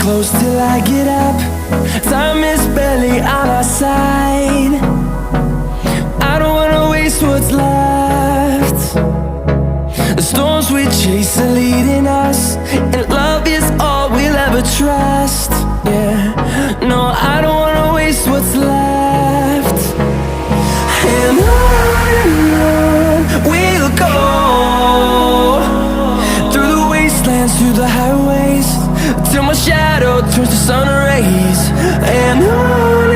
close till I get up. Time is barely on our side. I don't wanna waste what's left. The storms we chase are leading us, and love is all we'll ever trust. Yeah, no, I don't wanna waste what's left. And on we'll go, through the wastelands, through the highways, till my shadow turns to sun rays. And on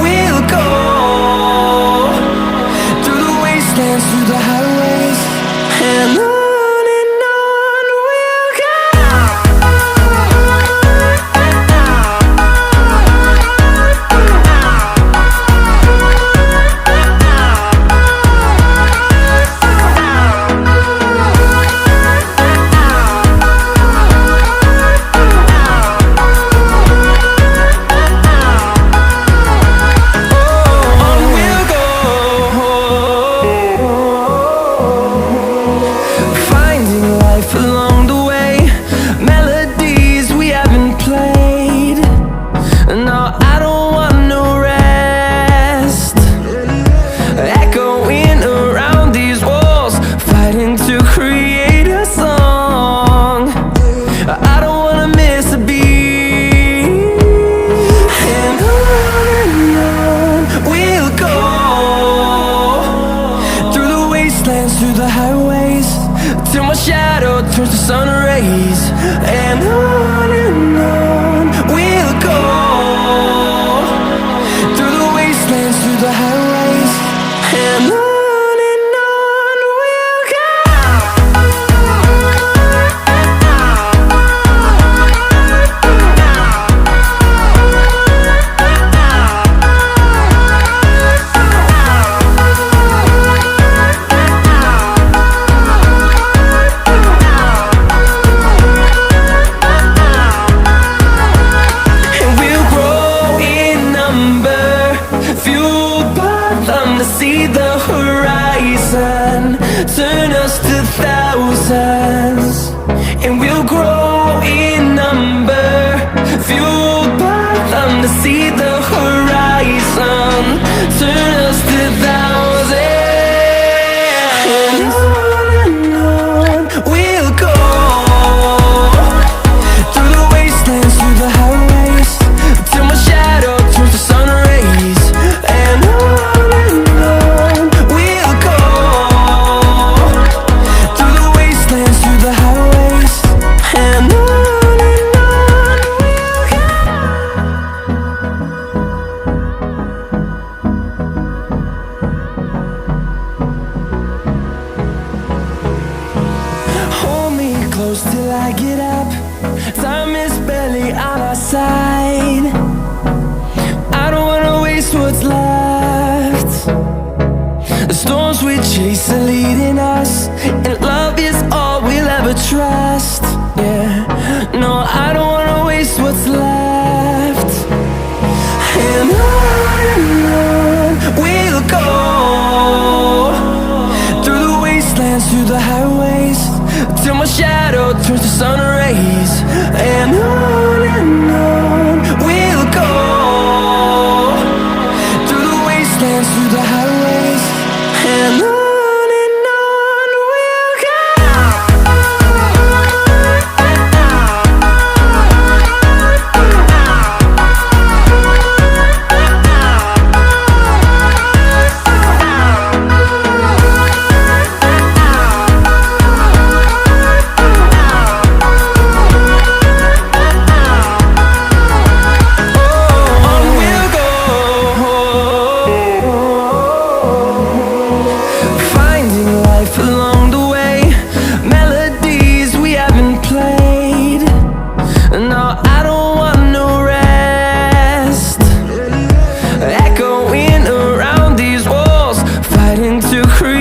we'll go, through the wastelands, through the highways, and on we'll go. Along the way, melodies we haven't played. No, I don't want no rest. Echoing around these walls, fighting to create a song. I don't wanna miss a beat. And on we'll go, through the wastelands, through the highways, till my shadow turns to sun rays. And on we'll go, through the wastelands, through the highways, and on we'll go. See the horizon, turn us to thousands, and we'll grow in number, fueled by them. To see the horizon, turn us to thousands, and on we'll go, through the wastelands, through the highways, till my shadow turns to sun rays. And close till I get up. Time is barely on our side. I don't wanna waste what's left. The storms we chase are leading us, and love is all we'll ever trust. Yeah, no, I don't wanna waste what's left. And on we'll go, through the wastelands, through the highways, till my shadow turns to sun rays. And on we'll go, through the wastelands, through the highways, and on we'll go. Along the way, melodies we haven't played. No, I don't want no rest. Echoing around these walls, fighting to create